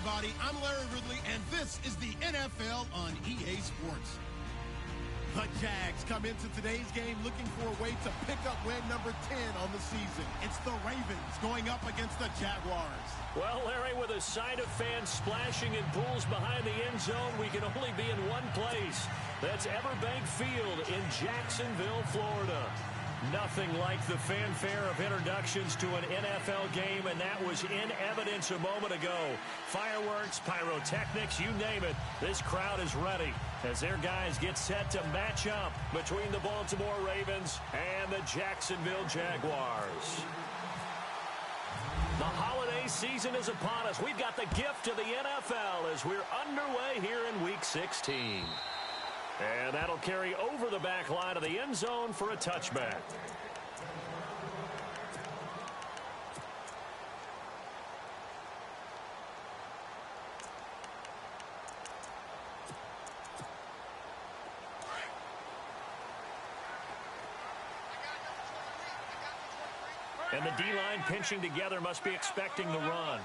everybody. I'm Larry Ridley, and this is the NFL on EA Sports. The Jags come into today's game looking for a way to pick up win number 10 on the season. It's the Ravens going up against the Jaguars. Well, Larry, with a side of fans splashing in pools behind the end zone, we can only be in one place. That's Everbank Field in Jacksonville, Florida. Nothing like the fanfare of introductions to an NFL game, and that was in evidence a moment ago. Fireworks, pyrotechnics, you name it. This crowd is ready as their guys get set to match up between the Baltimore Ravens and the Jacksonville Jaguars. The holiday season is upon us. We've got the gift of the NFL as we're underway here in Week 16. And that'll carry over the back line of the end zone for a touchback. And the D-line pinching together must be expecting the run.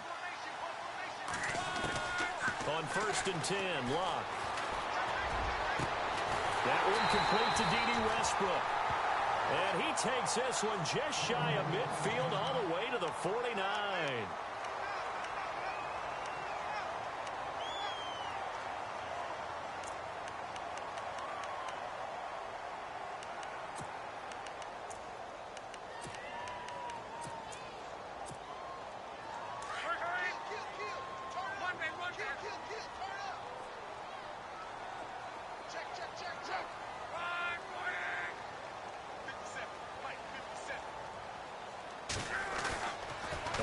On 1st and 10, Locke. That one complete to D.D. Westbrook. And he takes this one just shy of midfield all the way to the 49.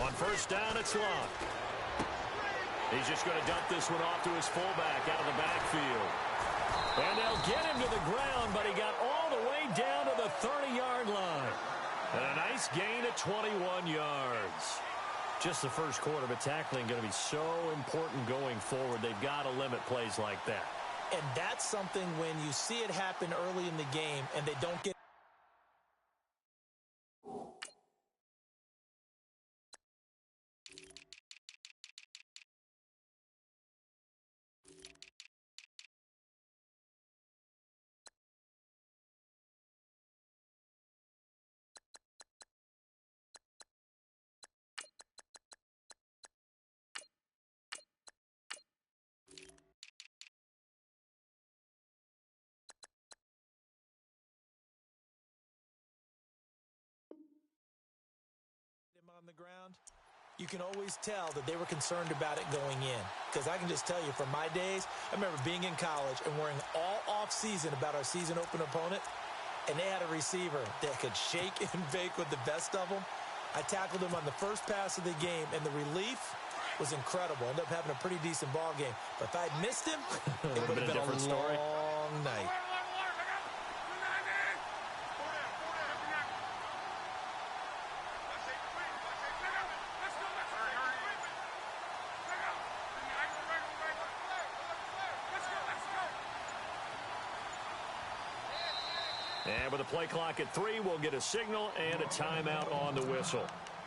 On 1st down, it's Locke. He's just going to dump this one off to his fullback out of the backfield. And they'll get him to the ground, but he got all the way down to the 30-yard line. And a nice gain of 21 yards. Just the first quarter, but tackling going to be so important going forward. They've got to limit plays like that. And that's something when you see it happen early in the game and they don't get on the ground, you can always tell that they were concerned about it going in. Because I can just tell you from my days, I remember being in college and worrying all off-season about our season open opponent, and they had a receiver that could shake and bake with the best of them. I tackled him on the first pass of the game, and the relief was incredible. Ended up having a pretty decent ball game. But if I'd missed him, it would have been a long night. And with a play clock at 3, we'll get a signal and a timeout on the whistle.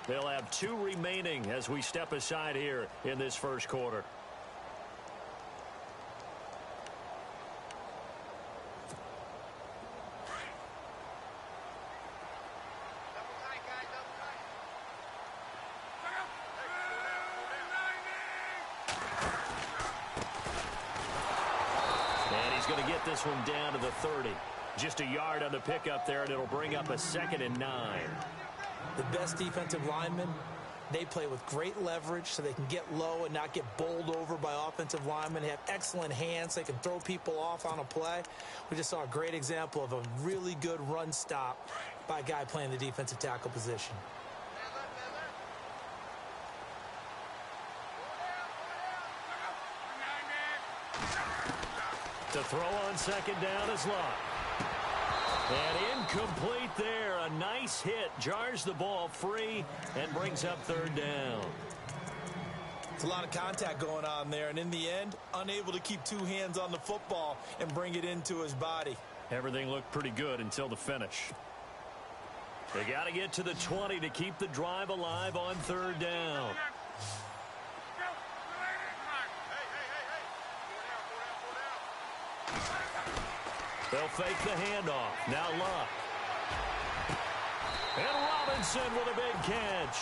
They'll have 2 remaining as we step aside here in this first quarter. And he's going to get this one down to the 30. Just a yard on the pickup there, and it'll bring up a 2nd and 9. The best defensive linemen, they play with great leverage so they can get low and not get bowled over by offensive linemen. They have excellent hands. They can throw people off on a play. We just saw a great example of a really good run stop by a guy playing the defensive tackle position. To throw on 2nd down is Locke. And incomplete there. A nice hit. Jars the ball free and brings up 3rd down. It's a lot of contact going on there. And in the end, unable to keep 2 hands on the football and bring it into his body. Everything looked pretty good until the finish. They got to get to the 20 to keep the drive alive on 3rd down. They'll fake the handoff. Now Luck. And Robinson with a big catch.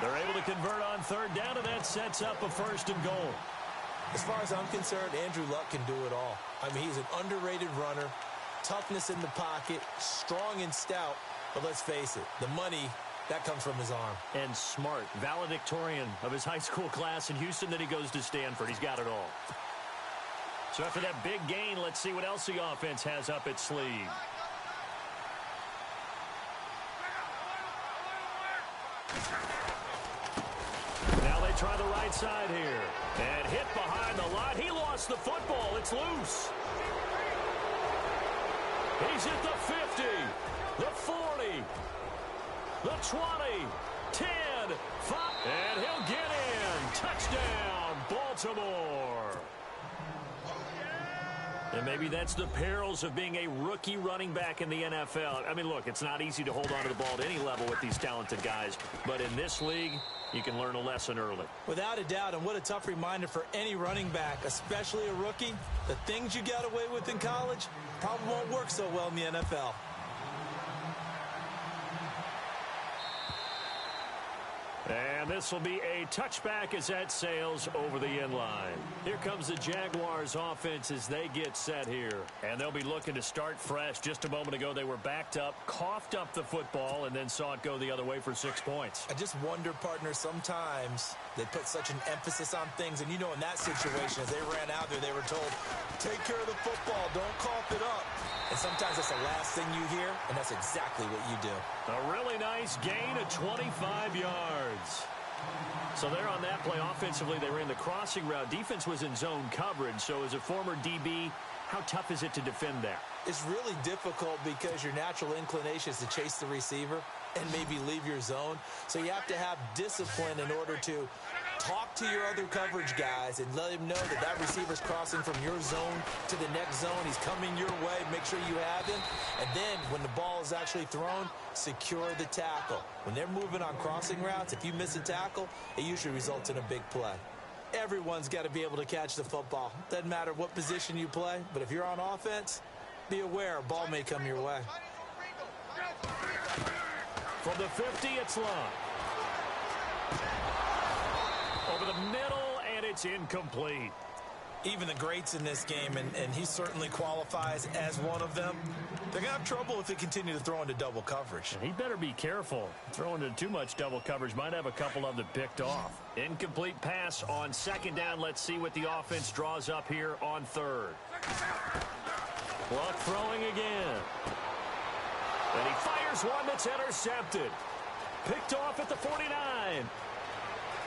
They're able to convert on third down, and that sets up a 1st and goal. As far as I'm concerned, Andrew Luck can do it all. I mean, he's an underrated runner, toughness in the pocket, strong and stout. But let's face it, the money, that comes from his arm. And smart, valedictorian of his high school class in Houston, then he goes to Stanford. He's got it all. So after that big gain, let's see what else the offense has up its sleeve. Now they try the right side here. And hit behind the line. He lost the football. It's loose. He's at the 50, the 40, the 20, 10, 5. And he'll get in. Touchdown, Baltimore. And maybe that's the perils of being a rookie running back in the NFL. I mean, look, it's not easy to hold on to the ball at any level with these talented guys. But in this league, you can learn a lesson early. Without a doubt, and what a tough reminder for any running back, especially a rookie. The things you got away with in college probably won't work so well in the NFL. And this will be a touchback as that sails over the end line. Here comes the Jaguars offense as they get set here. And they'll be looking to start fresh. Just a moment ago, they were backed up, coughed up the football, and then saw it go the other way for 6 points. I just wonder, partner, sometimes they put such an emphasis on things. And, you know, in that situation, as they ran out there, they were told, take care of the football, don't cough it up. And sometimes that's the last thing you hear, and that's exactly what you do. A really nice gain of 25 yards. So they're on that play. Offensively, they ran the crossing route. Defense was in zone coverage. So as a former DB, how tough is it to defend that? It's really difficult because your natural inclination is to chase the receiver and maybe leave your zone. So you have to have discipline in order to talk to your other coverage guys and let him know that that receiver's crossing from your zone to the next zone. He's coming your way. Make sure you have him. And then when the ball is actually thrown, secure the tackle. When they're moving on crossing routes, if you miss a tackle, it usually results in a big play. Everyone's got to be able to catch the football. Doesn't matter what position you play, but if you're on offense, be aware a ball may come your way. From the 50, it's Luck. Over the middle, and it's incomplete. Even the greats in this game, and he certainly qualifies as one of them, they're going to have trouble if they continue to throw into double coverage. He better be careful. Throwing into too much double coverage might have a couple of them picked off. Incomplete pass on 2nd down. Let's see what the offense draws up here on 3rd. Luck throwing again. And he fires one that's intercepted. Picked off at the 49.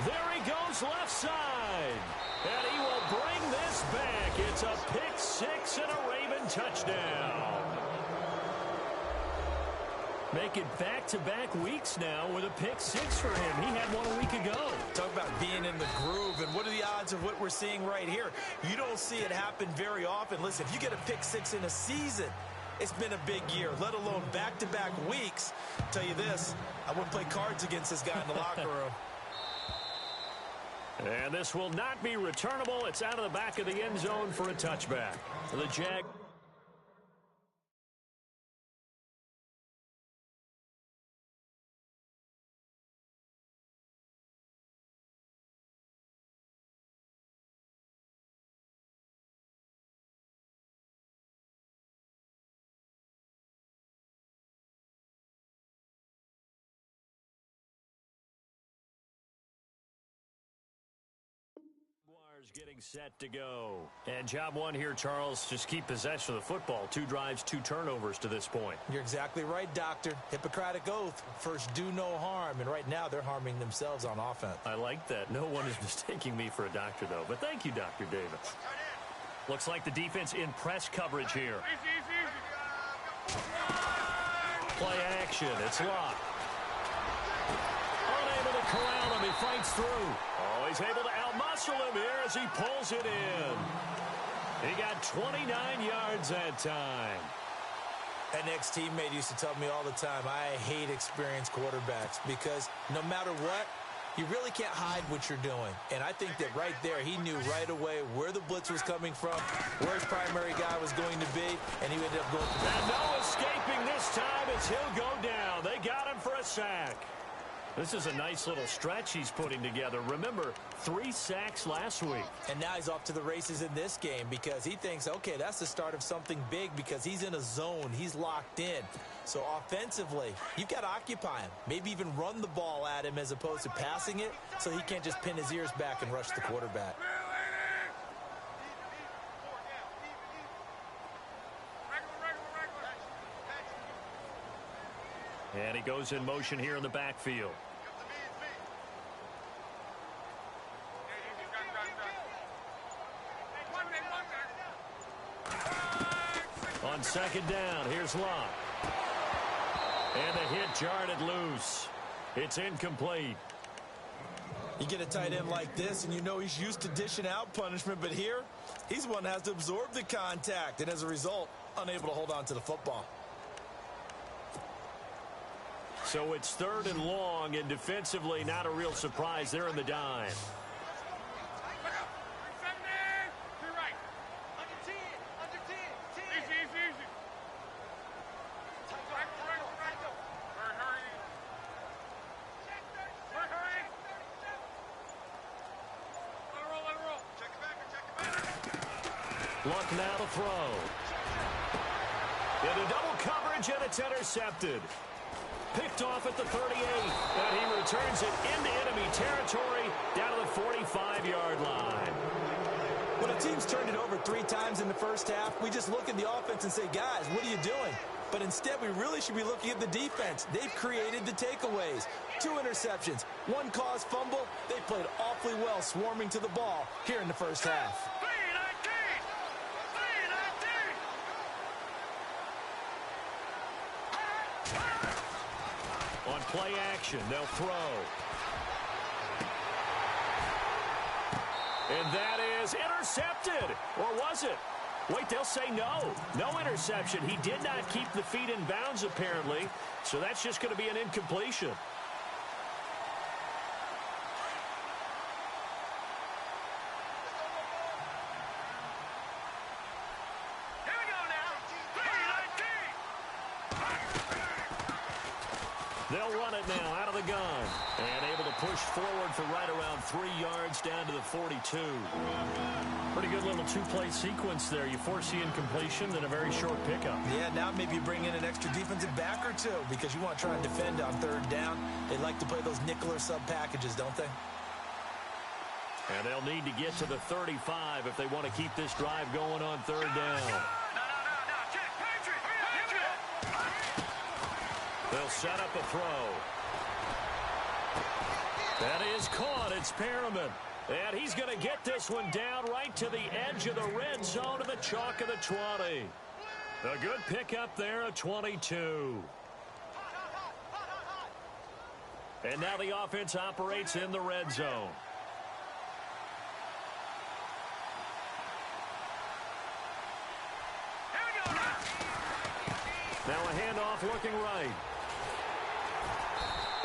There he goes left side. And he will bring this back. It's a pick 6 and a Raven touchdown. Make it back-to-back weeks now with a pick 6 for him. He had one a week ago. Talk about being in the groove, and what are the odds of what we're seeing right here? You don't see it happen very often. Listen, if you get a pick 6 in a season, it's been a big year, let alone back-to-back weeks. I'll tell you this, I wouldn't play cards against this guy in the locker room. And this will not be returnable. It's out of the back of the end zone for a touchback. The Jag. Getting set to go. And job one here, Charles, just keep possession of the football. 2 drives, 2 turnovers to this point. You're exactly right, Doctor. Hippocratic oath. First, do no harm. And right now, they're harming themselves on offense. I like that. No one is mistaking me for a doctor, though. But thank you, Dr. Davis. Looks like the defense in press coverage here. Play action. It's Luck. Unable to corral him. He fights through. Oh, he's able to out-muscle him here as he pulls it in. He got 29 yards that time. An ex-teammate used to tell me all the time, I hate experienced quarterbacks because no matter what, You really can't hide what you're doing. And I think that right there, he knew right away where the blitz was coming from, where his primary guy was going to be, and he ended up going for that. And no escaping this time as he'll go down. They got him for a sack. This is a nice little stretch he's putting together. Remember, 3 sacks last week. And now he's off to the races in this game because he thinks, okay, that's the start of something big because he's in a zone. He's locked in. So offensively, you've got to occupy him. Maybe even run the ball at him as opposed to passing it so he can't just pin his ears back and rush the quarterback. And he goes in motion here in the backfield. On second down, here's Locke. And the hit jarred it loose. It's incomplete. You get a tight end like this, and you know he's used to dishing out punishment, but here, he's one that has to absorb the contact, and as a result, unable to hold on to the football. So it's 3rd and long, and defensively not a real surprise. They're in the dime. Luck now to throw. Into double coverage, and it's intercepted. Picked off at the 38, and he returns it into enemy territory down to the 45-yard line. When a team's turned it over 3 times in the first half, we just look at the offense and say, guys, what are you doing? But instead, we really should be looking at the defense. They've created the takeaways. 2 interceptions, 1 caused fumble. They played awfully well swarming to the ball here in the first half. On play action, they'll throw. And that is intercepted. Or was it? Wait, they'll say no. No interception. He did not keep the feet in bounds, apparently. So that's just going to be an incompletion. They'll run it now out of the gun. And able to push forward for right around 3 yards down to the 42. Pretty good little 2-play sequence there. You force the incompletion, then a very short pickup. Yeah, now maybe you bring in an extra defensive back or 2 because you want to try and defend on 3rd down. They like to play those nickel or sub packages, don't they? And they'll need to get to the 35 if they want to keep this drive going on 3rd down. They'll set up a throw. That is caught. It's Perriman. And he's going to get this one down right to the edge of the red zone of the chalk of the 20. A good pickup there at 22. And now the offense operates in the red zone. Now a handoff looking right.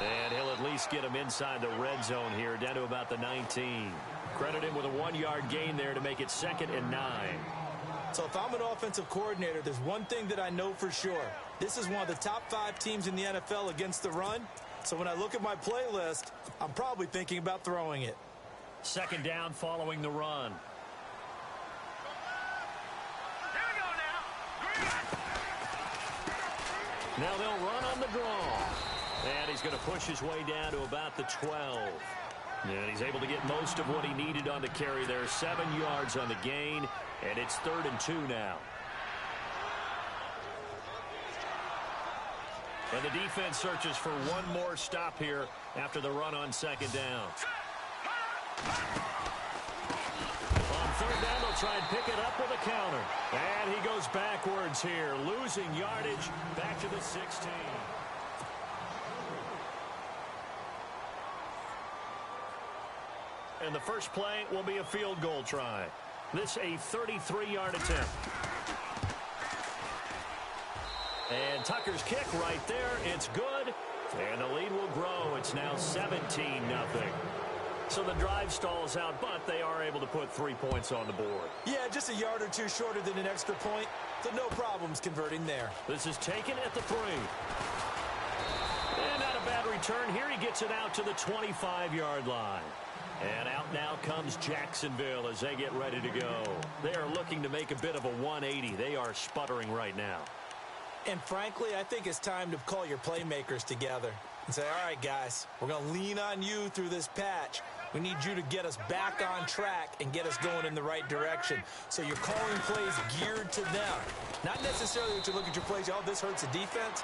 And he'll at least get him inside the red zone here, down to about the 19. Credit him with a 1-yard gain there to make it 2nd and 9. So if I'm an offensive coordinator, there's one thing that I know for sure. This is one of the top 5 teams in the NFL against the run. So when I look at my playlist, I'm probably thinking about throwing it. 2nd down following the run. Now they'll run on the draw. And he's going to push his way down to about the 12. And he's able to get most of what he needed on the carry there. 7 yards on the gain. And it's 3rd and 2 now. And the defense searches for one more stop here after the run on 2nd down. On 3rd down, they'll try and pick it up with a counter. And he goes backwards here, losing yardage back to the 16. And the first play will be a field goal try. This a 33-yard attempt. And Tucker's kick right there. It's good. And the lead will grow. It's now 17-0. So the drive stalls out, but they are able to put 3 points on the board. Yeah, just a yard or two shorter than an extra point, so no problems converting there. This is taken at the 3. And not a bad return here. He gets it out to the 25-yard line. And out now comes Jacksonville as they get ready to go. They are looking to make a bit of a 180. They are sputtering right now. And frankly, I think it's time to call your playmakers together and say, all right, guys, we're going to lean on you through this patch. We need you to get us back on track and get us going in the right direction. So you're calling plays geared to them. Not necessarily that you look at your plays, oh, this hurts the defense.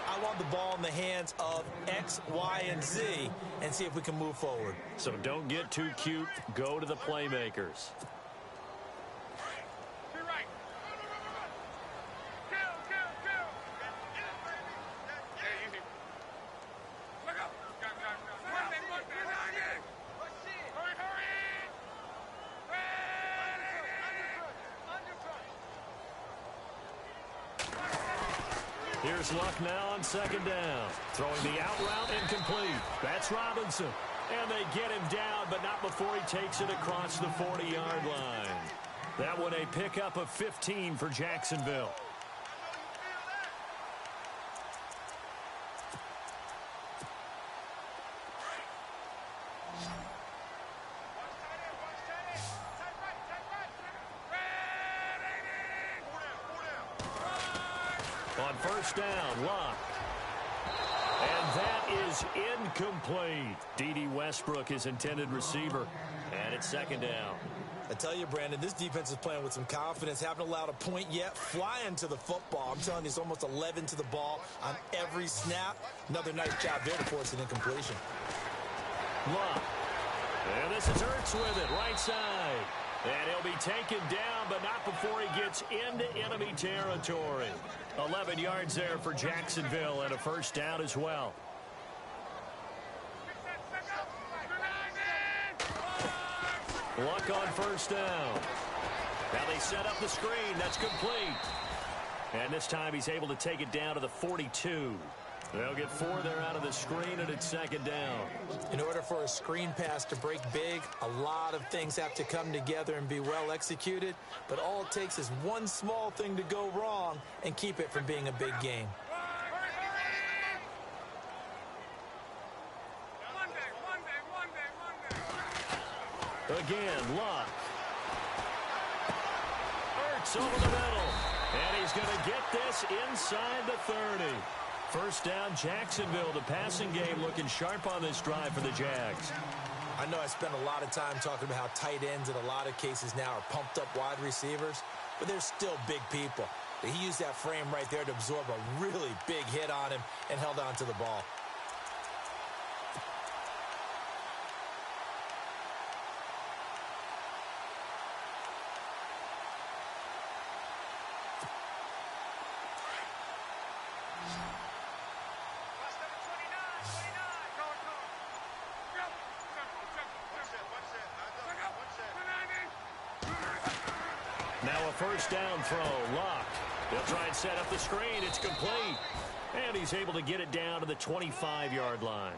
I want the ball in the hands of X, Y, and Z and see if we can move forward. So don't get too cute. Go to the playmakers. Here's Luck now on second down. Throwing the out route incomplete. That's Robinson. And they get him down, but not before he takes it across the 40-yard line. That one a pickup of 15 for Jacksonville. On first down, Luck. And that is incomplete. D.D. Westbrook, his intended receiver. And it's second down. I tell you, Brandon, this defense is playing with some confidence. Haven't allowed a point yet. Flying to the football. I'm telling you, it's almost 11 to the ball on every snap. Another nice job there to force an incompletion. Luck. And this is Ertz with it, right side. And he'll be taken down, but not before he gets into enemy territory. 11 yards there for Jacksonville and a first down as well. Luck on first down. Now they set up the screen. That's complete. And this time he's able to take it down to the 42. They'll get 4 there out of the screen, and it's second down. In order for a screen pass to break big, a lot of things have to come together and be well executed. But all it takes is one small thing to go wrong and keep it from being a big game. Again, Luck. Ertz over the middle. And he's going to get this inside the 30. First down, Jacksonville. The passing game looking sharp on this drive for the Jags. I know I spent a lot of time talking about how tight ends in a lot of cases now are pumped up wide receivers, but they're still big people. He used that frame right there to absorb a really big hit on him and held on to the ball. Now a first down throw. Luck. They'll try and set up the screen. It's complete. And he's able to get it down to the 25-yard line.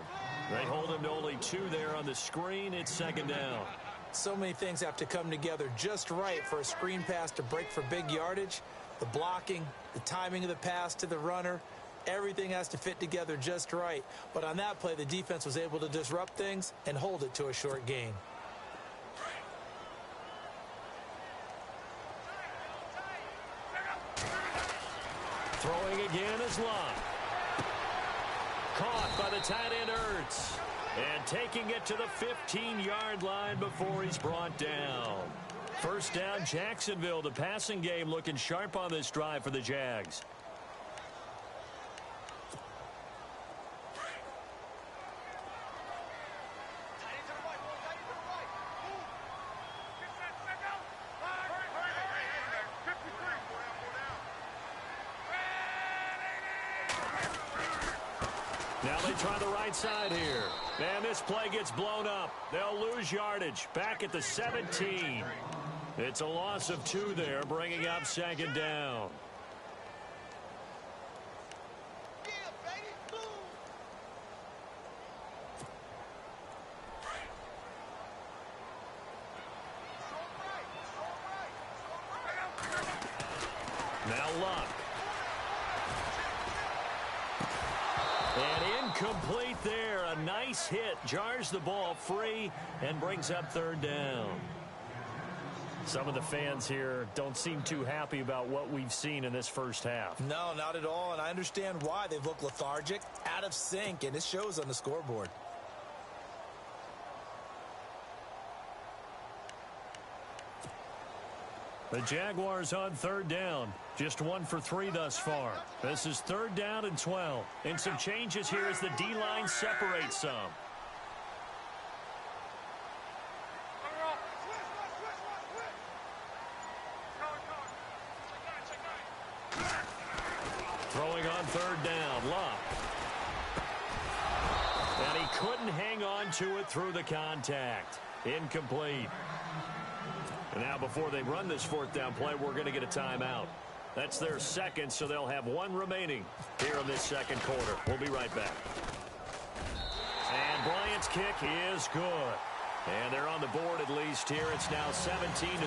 They hold him to only 2 there on the screen. It's second down. So many things have to come together just right for a screen pass to break for big yardage. The blocking, the timing of the pass to the runner, everything has to fit together just right. But on that play, the defense was able to disrupt things and hold it to a short gain. Throwing again is Luck. Caught by the tight end Ertz. And taking it to the 15-yard line before he's brought down. First down, Jacksonville. The passing game looking sharp on this drive for the Jags. Now they try the right side here. And this play gets blown up. They'll lose yardage. Back at the 17. It's a loss of 2 there, bringing up second down. Now Luck. And incomplete there. A nice hit. Jars the ball free and brings up third down. Some of the fans here don't seem too happy about what we've seen in this first half. No, not at all, and I understand why. They've looked lethargic, out of sync, and it shows on the scoreboard. The Jaguars on third down. Just 1 for 3 thus far. This is third down and 12. And some changes here as the D-line separates some. Throwing on third down, Luck. And he couldn't hang on to it through the contact. Incomplete. And now before they run this fourth down play, we're going to get a timeout. That's their second, so they'll have 1 remaining here in this second quarter. We'll be right back. And Bryant's kick is good. And they're on the board at least here. It's now 17-3.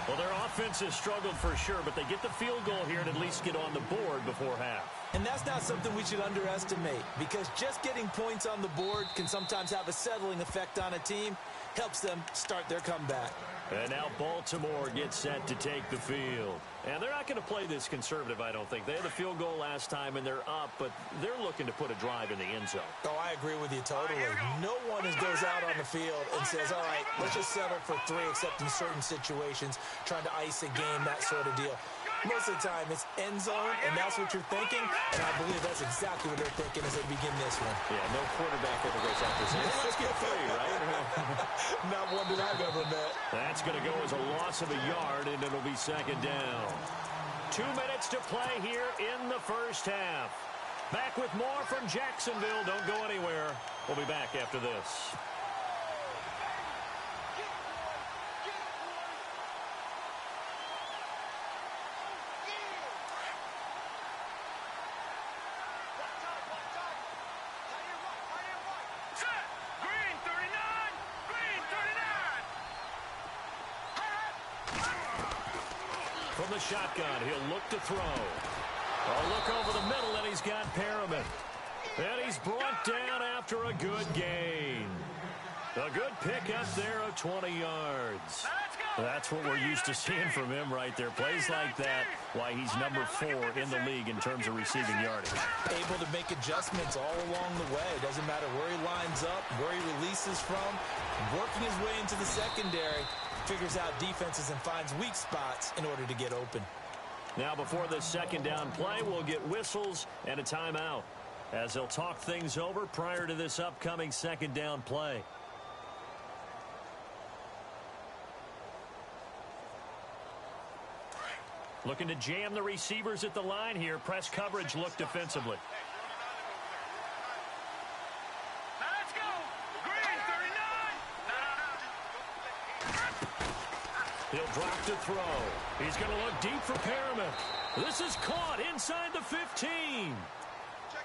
Well, their offense has struggled for sure, but they get the field goal here and at least get on the board before half. And that's not something we should underestimate, because just getting points on the board can sometimes have a settling effect on a team. Helps them start their comeback. And now Baltimore gets set to take the field. And they're not going to play this conservative, I don't think. They had the field goal last time, and they're up, but they're looking to put a drive in the end zone. Oh, I agree with you totally. No one goes out on the field and says, all right, let's just settle for 3, except in certain situations, trying to ice a game, that sort of deal. Most of the time, it's end zone, and that's what you're thinking, and I believe that's exactly what they're thinking as they begin this one. Yeah, no quarterback ever goes out there saying, let's get 3, right? Not one that I've ever met. That's going to go as a loss of a yard, and it'll be second down. 2 minutes to play here in the first half. Back with more from Jacksonville. Don't go anywhere. We'll be back after this. From the shotgun, he'll look to throw. A look over the middle, and he's got Perriman. And he's brought down after a good gain. A good pickup there of 20 yards. That's what we're used to seeing from him right there. Plays like that, why he's number 4 in the league in terms of receiving yardage. Able to make adjustments all along the way. Doesn't matter where he lines up, where he releases from. Working his way into the secondary. Figures out defenses and finds weak spots in order to get open. Now before the second down play, we'll get whistles and a timeout as they'll talk things over prior to this upcoming second down play. Looking to jam the receivers at the line here. Press coverage look defensively. He'll drop to throw. He's going to look deep for Perriman. This is caught inside the 15.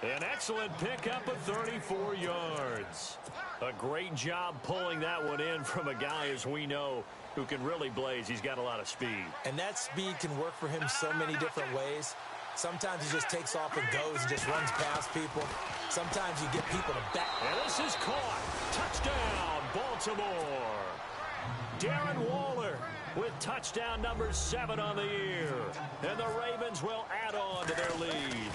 An excellent pickup of 34 yards. A great job pulling that one in from a guy, as we know, who can really blaze. He's got a lot of speed. And that speed can work for him so many different ways. Sometimes he just takes off and goes and just runs past people. Sometimes you get people to back. And this is caught. Touchdown, Baltimore. Darren Waller with touchdown number 7 on the year. And the Ravens will add on to their lead.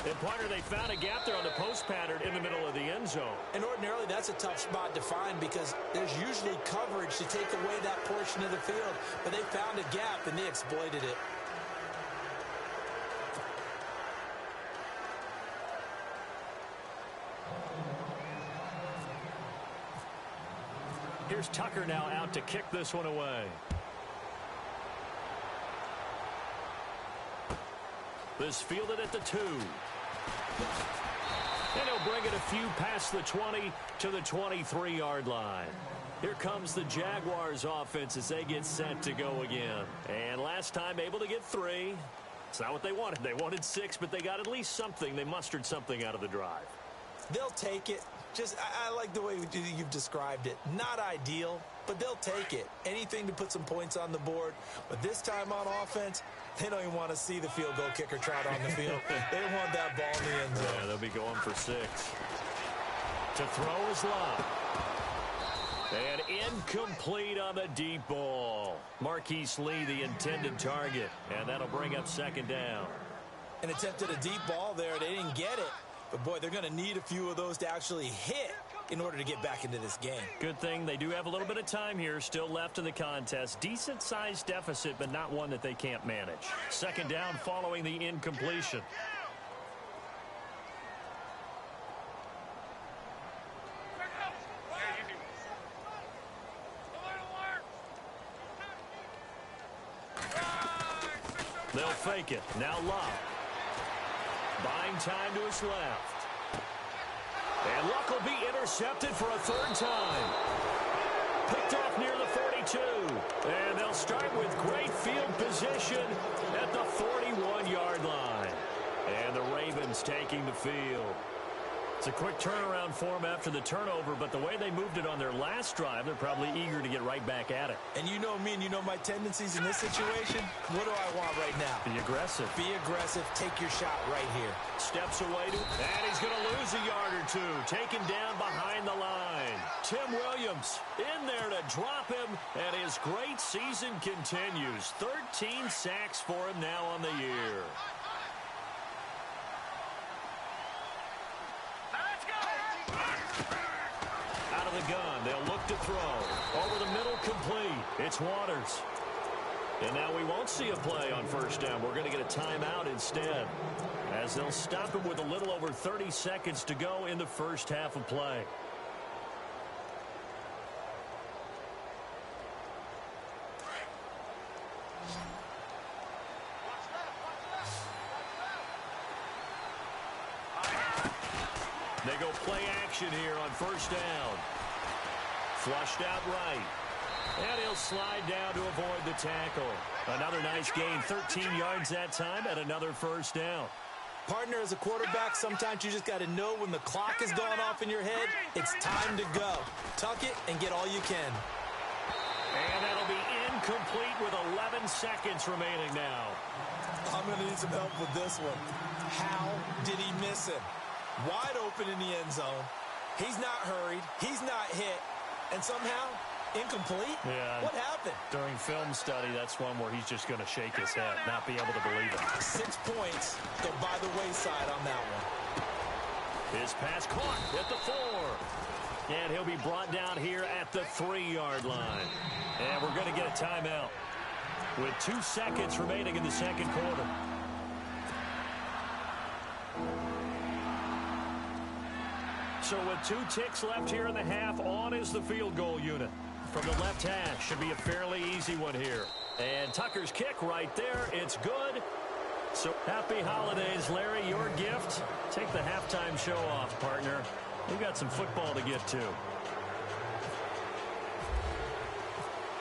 And partner, they found a gap there on the post pattern in the middle of the end zone. And ordinarily, that's a tough spot to find because there's usually coverage to take away that portion of the field. But they found a gap, and they exploited it. Here's Tucker now out to kick this one away. This fielded at the 2. And he'll bring it a few past the 20 to the 23-yard line. Here comes the Jaguars offense as they get set to go again. And last time able to get 3. It's not what they wanted. They wanted 6, but they got at least something. They mustered something out of the drive. They'll take it. I like the way you've described it. Not ideal, but they'll take it. Anything to put some points on the board. But this time on offense, they don't even want to see the field goal kicker trot on the field. They want that ball in the end zone. Yeah, they'll be going for 6. To throw is Love. And incomplete on the deep ball. Marquise Lee, the intended target. And that'll bring up 2nd down. An attempt at a deep ball there. They didn't get it. But, boy, they're going to need a few of those to actually hit in order to get back into this game. Good thing they do have a little bit of time here still left in the contest. Decent-sized deficit, but not one that they can't manage. 2nd down following the incompletion. They'll fake it. Now Love. Buying time to his left. And Luck will be intercepted for a 3rd time. Picked off near the 42. And they'll start with great field position at the 41-yard line. And the Ravens taking the field. It's a quick turnaround for them after the turnover, but the way they moved it on their last drive, they're probably eager to get right back at it. And you know me and you know my tendencies in this situation. What do I want right now? Be aggressive. Be aggressive. Take your shot right here. Steps away to, and he's going to lose a yard or 2. Taken down behind the line. Tim Williams in there to drop him, and his great season continues. 13 sacks for him now on the year. Out of the gun, they'll look to throw. Over the middle, complete. It's Waters. And now we won't see a play on 1st down. We're going to get a timeout instead, as they'll stop him with a little over 30 seconds to go in the first half of play. They go play action here on 1st down. Flushed out right. And he'll slide down to avoid the tackle. Another nice gain, 13 yards that time, and another 1st down. Partner, as a quarterback, sometimes you just got to know when the clock is going off in your head, it's time to go. Tuck it and get all you can. And that'll be incomplete with 11 seconds remaining now. I'm going to need some help with this one. How did he miss him? Wide open in the end zone. He's not hurried. He's not hit. And somehow, incomplete? Yeah. What happened? During film study, that's one where he's just going to shake his head, not be able to believe it. 6 points go by the wayside on that one. His pass caught at the 4. And he'll be brought down here at the 3-yard line. And we're going to get a timeout with 2 seconds remaining in the 2nd quarter. So with 2 ticks left here in the half, on is the field goal unit. From the left hash, should be a fairly easy one here. And Tucker's kick right there, it's good. So happy holidays, Larry, your gift. Take the halftime show off, partner. We've got some football to get to.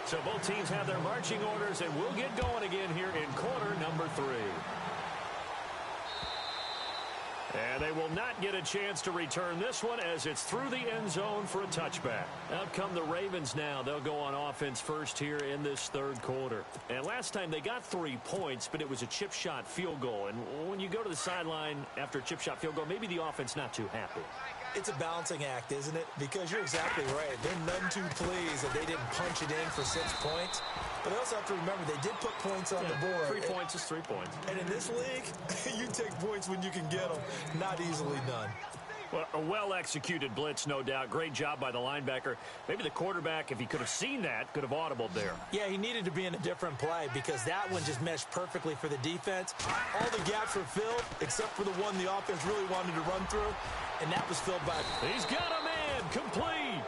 So both teams have their marching orders, and we'll get going again here in quarter number 3. And they will not get a chance to return this one as it's through the end zone for a touchback. Out come the Ravens now. They'll go on offense first here in this 3rd quarter. And last time they got 3 points, but it was a chip shot field goal. And when you go to the sideline after a chip shot field goal, maybe the offense not too happy. It's a balancing act, isn't it? Because you're exactly right. They're none too pleased that they didn't punch it in for 6 points. But they also have to remember they did put points on the board. 3 points is 3 points. And in this league, you take points when you can get them. Not easily done. Well, a well-executed blitz, no doubt. Great job by the linebacker. Maybe the quarterback, if he could have seen that, could have audibled there. Yeah, he needed to be in a different play because that one just meshed perfectly for the defense. All the gaps were filled except for the one the offense really wanted to run through, and that was filled by... He's got a man, complete.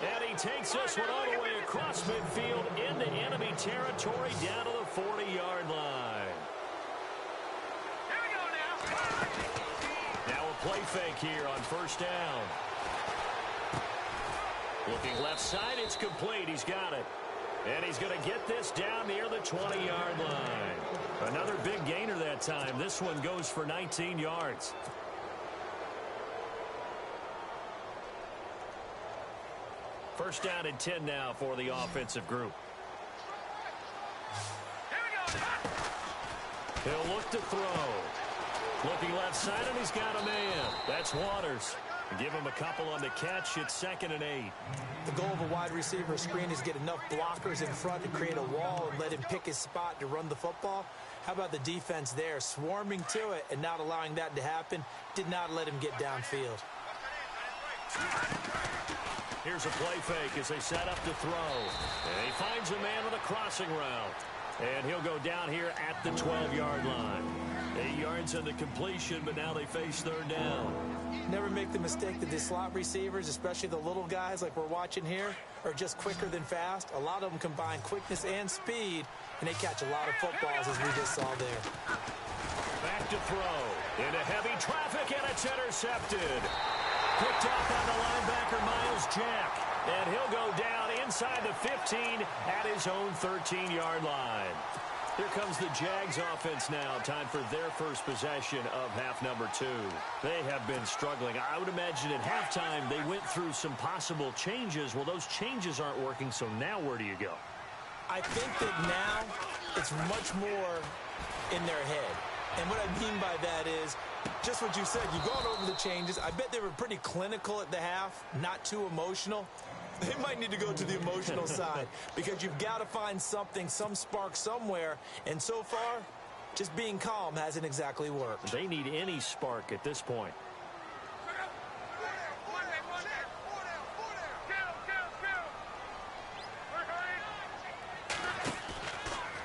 And he takes this one all the way across midfield into enemy territory down to the 40-yard line. Here we go now. Now a play fake here on 1st down. Looking left side, it's complete. He's got it. And he's going to get this down near the 20-yard line. Another big gainer that time. This one goes for 19 yards. First down and 10 now for the offensive group. He'll look to throw. Looking left side, and he's got a man. That's Waters. Give him a couple on the catch. It's 2nd and 8. The goal of a wide receiver screen is get enough blockers in front to create a wall and let him pick his spot to run the football. How about the defense there, swarming to it and not allowing that to happen? Did not let him get downfield. Here's a play fake as they set up to throw. And he finds a man on the crossing route. And he'll go down here at the 12-yard line. 8 yards on the completion, but now they face 3rd down. Never make the mistake that the slot receivers, especially the little guys like we're watching here, are just quicker than fast. A lot of them combine quickness and speed, and they catch a lot of footballs, as we just saw there. Back to throw. Into heavy traffic, and it's intercepted. Picked off on the linebacker, Miles Jack. And he'll go down inside the 15 at his own 13-yard line. Here comes the Jags offense now. Time for their first possession of half number 2. They have been struggling. I would imagine at halftime they went through some possible changes. Well, those changes aren't working, so now where do you go? I think that now it's much more in their head. And what I mean by that is just what you said. You've gone over the changes. I bet they were pretty clinical at the half, not too emotional. They might need to go to the emotional side because you've got to find something, some spark somewhere. And so far, just being calm hasn't exactly worked. They need any spark at this point.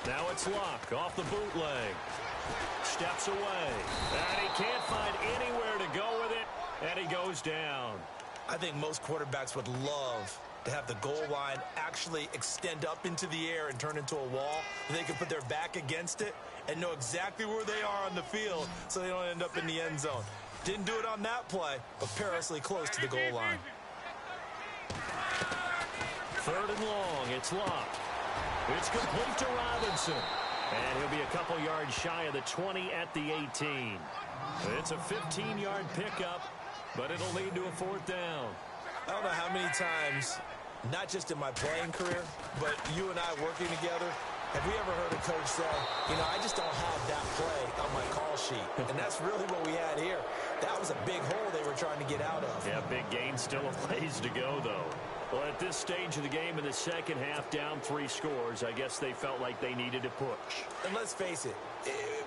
Now it's Luck off the bootleg. Steps away. And he can't find anywhere to go with it. And he goes down. I think most quarterbacks would love to have the goal line actually extend up into the air and turn into a wall. They can put their back against it and know exactly where they are on the field so they don't end up in the end zone. Didn't do it on that play, but perilously close to the goal line. 3rd and long. It's Luck. It's complete to Robinson. And he'll be a couple yards shy of the 20 at the 18. It's a 15-yard pickup, but it'll lead to a 4th down. I don't know how many times, not just in my playing career, but you and I working together, have we ever heard a coach say, you know, I just don't have that play on my call sheet. And that's really what we had here. That was a big hole they were trying to get out of. Yeah, big gain, still a ways to go, though. Well, at this stage of the game in the second half, down 3 scores, I guess they felt like they needed to push. And let's face it,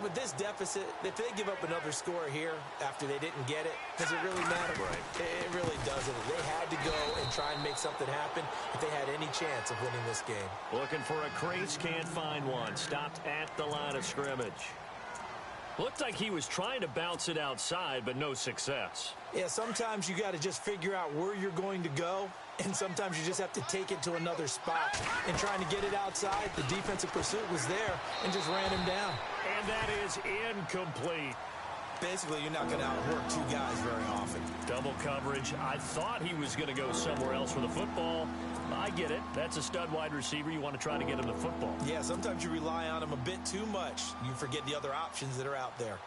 with this deficit, if they give up another score here after they didn't get it, does it really matter? Right. It really doesn't. They had to go and try and make something happen if they had any chance of winning this game. Looking for a crease, can't find one. Stopped at the line of scrimmage. Looked like he was trying to bounce it outside, but no success. Yeah, sometimes you got to just figure out where you're going to go, and sometimes you just have to take it to another spot. And trying to get it outside, the defensive pursuit was there and just ran him down. And that is incomplete. Basically, you're not going to outwork 2 guys very often. Double coverage. I thought he was going to go somewhere else with the football. I get it. That's a stud wide receiver. You want to try to get him the football. Yeah, sometimes you rely on him a bit too much. You forget the other options that are out there.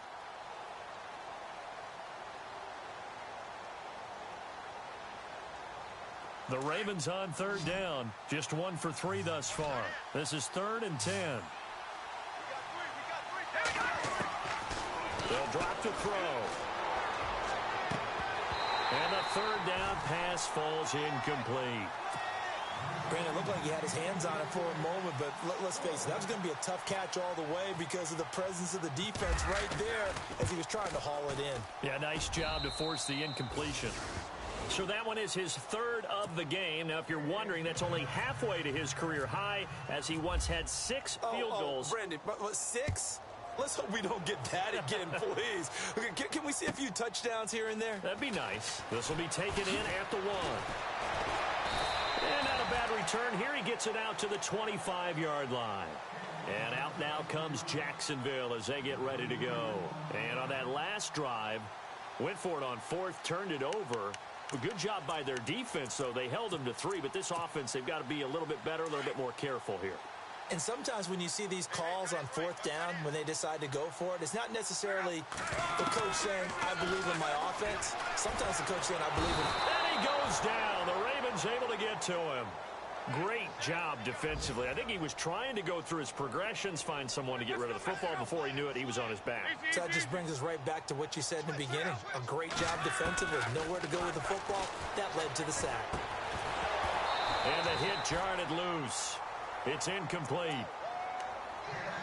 The Ravens on 3rd down. Just 1 for 3 thus far. This is 3rd and 10. They'll drop to throw. And the 3rd down pass falls incomplete. Brandon, it looked like he had his hands on it for a moment, but let's face it, that was going to be a tough catch all the way because of the presence of the defense right there as he was trying to haul it in. Yeah, nice job to force the incompletion. So that one is his 3rd of the game. Now, if you're wondering, that's only halfway to his career high as he once had 6 field goals. Brandon, but 6? Let's hope we don't get that again, please. Can we see a few touchdowns here and there? That'd be nice. This will be taken in at the 1. And not a bad return. Here he gets it out to the 25-yard line. And out now comes Jacksonville as they get ready to go. And on that last drive, went for it on 4th, turned it over. A good job by their defense, though. They held them to 3, but this offense, they've got to be a little bit better, a little bit more careful here. And sometimes when you see these calls on 4th down, when they decide to go for it, it's not necessarily the coach saying, I believe in my offense. Sometimes the coach saying, I believe in... And he goes down. The Ravens one's able to get to him. Great job defensively. I think he was trying to go through his progressions, find someone to get rid of the football. Before he knew it, he was on his back. So that just brings us right back to what you said in the beginning. A great job defensively. Nowhere to go with the football. That led to the sack. And the hit jarred it loose. It's incomplete.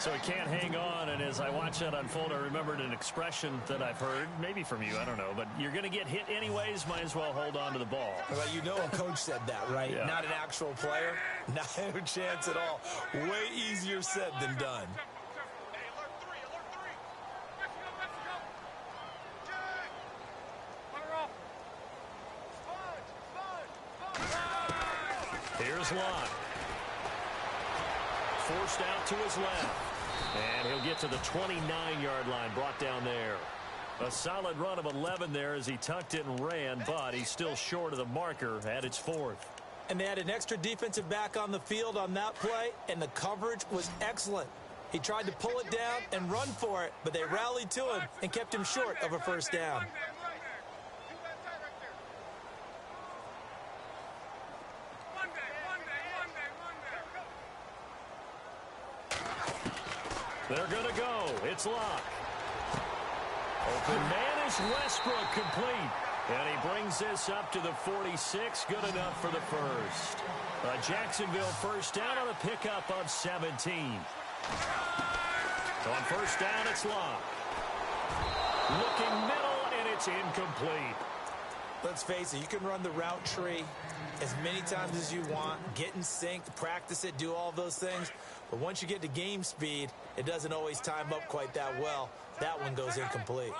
So he can't hang on, and as I watch that unfold, I remembered an expression that I've heard, maybe from you, I don't know, but you're going to get hit anyways, might as well hold on to the ball. Well, you know a coach said that, right? Yeah. Not an actual player. Not a chance at all. Way easier said than done. Here's Locke. Forced out to his left. And he'll get to the 29-yard line, brought down there. A solid run of 11 there as he tucked it and ran, but he's still short of the marker at its 4th. And they had an extra defensive back on the field on that play, and the coverage was excellent. He tried to pull it down and run for it, but they rallied to him and kept him short of a first down. They're going to go. It's Locke. Open man is Westbrook, complete. And he brings this up to the 46. Good enough for the first. A Jacksonville first down on a pickup of 17. On first down, it's Locke. Looking middle, and it's incomplete. Let's face it, you can run the route tree as many times as you want, get in sync, practice it, do all those things. But once you get to game speed, it doesn't always time up quite that well. That one goes incomplete.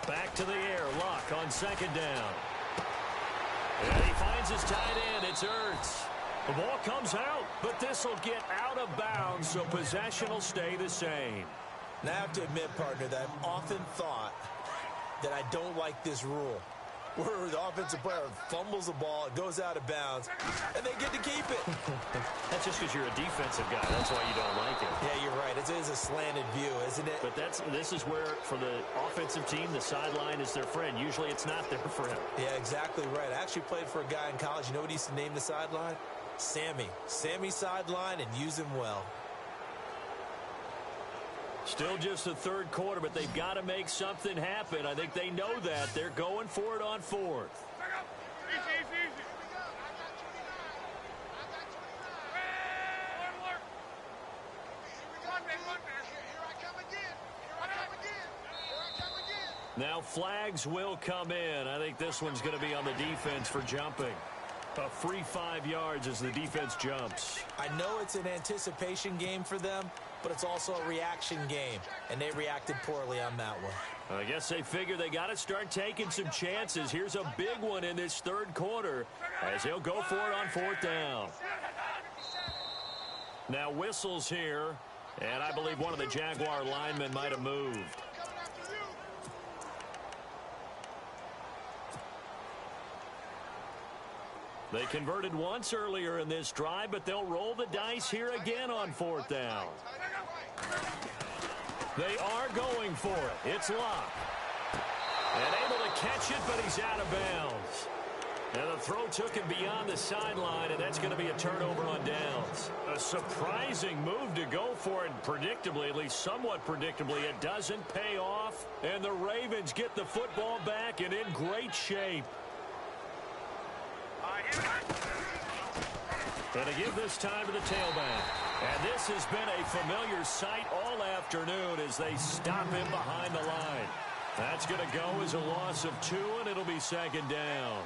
Back to the air, Locke on second down. And he finds his tight end, it's Ertz. The ball comes out, but this will get out of bounds, so possession will stay the same. Now I have to admit, partner, that I've often thought that I don't like this rule, where the offensive player fumbles the ball, it goes out of bounds, and they get to keep it. That's just because you're a defensive guy. That's why you don't like it. Yeah, you're right. It is a slanted view, isn't it? But this is where, for the offensive team, the sideline is their friend. Usually it's not their friend. Yeah, exactly right. I actually played for a guy in college. You know what he used to name the sideline? Sammy. Sammy sideline, and use him well. Still just the third quarter, but they've got to make something happen. I think they know that. They're going for it on 4th. Now flags will come in. I think this one's going to be on the defense for jumping. A free 5 yards as the defense jumps. I know it's an anticipation game for them, but it's also a reaction game, and they reacted poorly on that one. I guess they figure they got to start taking some chances. Here's a big one in this third quarter as he'll go for it on 4th down. Now whistles here, and I believe one of the Jaguar linemen might have moved. They converted once earlier in this drive, but they'll roll the dice here again on 4th down. They are going for it. It's Locke. And able to catch it, but he's out of bounds. And the throw took him beyond the sideline, and that's going to be a turnover on downs. A surprising move to go for it, predictably, at least somewhat predictably. It doesn't pay off, and the Ravens get the football back and in great shape. And to give this time to the tailback. And this has been a familiar sight all afternoon as they stop him behind the line. That's going to go as a loss of 2, and it'll be second down.